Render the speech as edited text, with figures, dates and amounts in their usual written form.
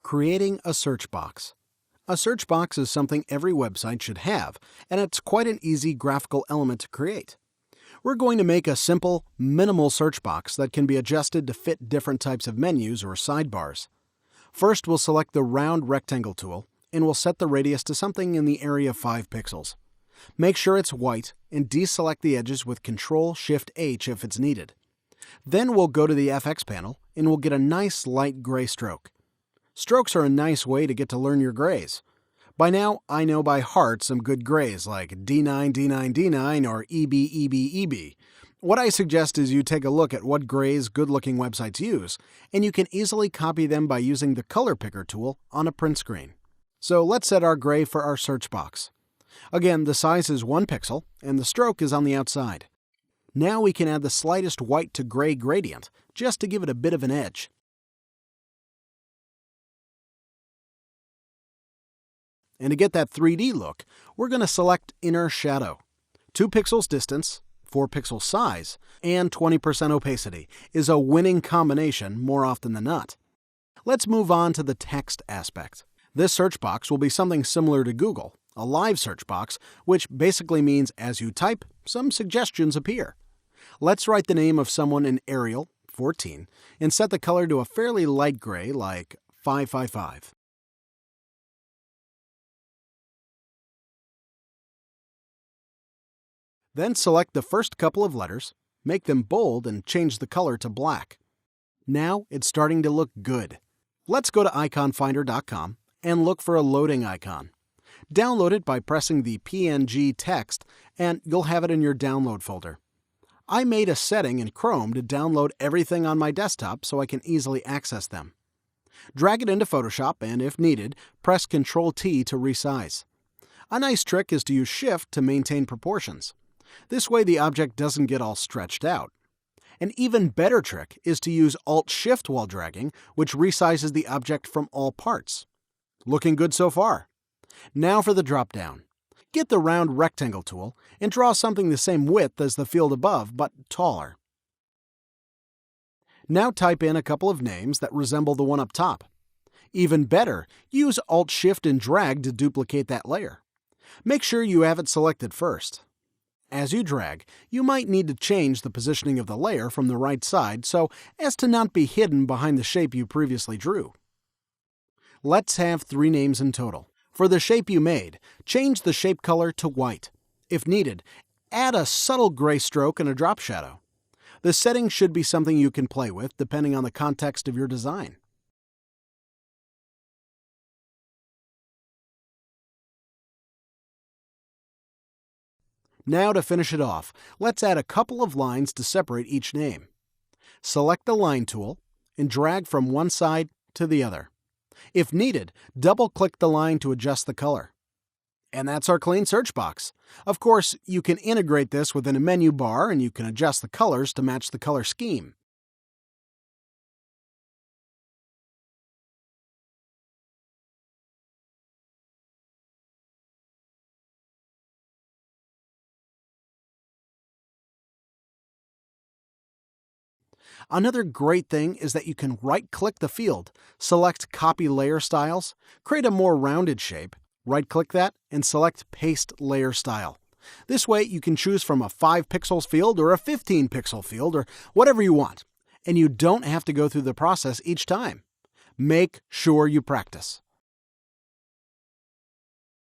Creating a search box. A search box is something every website should have, and it's quite an easy graphical element to create. We're going to make a simple, minimal search box that can be adjusted to fit different types of menus or sidebars. First, we'll select the round rectangle tool, and we'll set the radius to something in the area of 5 pixels. Make sure it's white, and deselect the edges with Ctrl-Shift-H if it's needed. Then we'll go to the FX panel, and we'll get a nice light gray stroke. Strokes are a nice way to get to learn your grays. By now, I know by heart some good grays like D9, D9, D9 or EB, EB, EB. What I suggest is you take a look at what grays good-looking websites use, and you can easily copy them by using the Color Picker tool on a print screen. So let's set our gray for our search box. Again, the size is 1 pixel, and the stroke is on the outside. Now we can add the slightest white to gray gradient, just to give it a bit of an edge. And to get that 3D look, we're going to select Inner Shadow. 2 pixels distance, 4 pixels size, and 20% opacity is a winning combination more often than not. Let's move on to the text aspect. This search box will be something similar to Google, a live search box, which basically means as you type, some suggestions appear. Let's write the name of someone in Arial, 14, and set the color to a fairly light gray like 555. Then select the first couple of letters, make them bold, and change the color to black. Now it's starting to look good. Let's go to iconfinder.com and look for a loading icon. Download it by pressing the PNG text, and you'll have it in your download folder. I made a setting in Chrome to download everything on my desktop so I can easily access them. Drag it into Photoshop, and if needed, press Ctrl-T to resize. A nice trick is to use Shift to maintain proportions. This way the object doesn't get all stretched out. An even better trick is to use Alt-Shift while dragging, which resizes the object from all parts. Looking good so far. Now for the drop-down. Get the round rectangle tool and draw something the same width as the field above, but taller. Now type in a couple of names that resemble the one up top. Even better, use Alt-Shift and drag to duplicate that layer. Make sure you have it selected first. As you drag, you might need to change the positioning of the layer from the right side so as to not be hidden behind the shape you previously drew. Let's have 3 names in total. For the shape you made, change the shape color to white. If needed, add a subtle gray stroke and a drop shadow. The setting should be something you can play with depending on the context of your design. Now to finish it off, let's add a couple of lines to separate each name. Select the Line tool and drag from one side to the other. If needed, double-click the line to adjust the color. And that's our clean search box. Of course, you can integrate this within a menu bar and you can adjust the colors to match the color scheme. Another great thing is that you can right-click the field, select Copy Layer Styles, create a more rounded shape, right-click that, and select Paste Layer Style. This way you can choose from a 5 pixels field or a 15 pixel field or whatever you want, and you don't have to go through the process each time. Make sure you practice.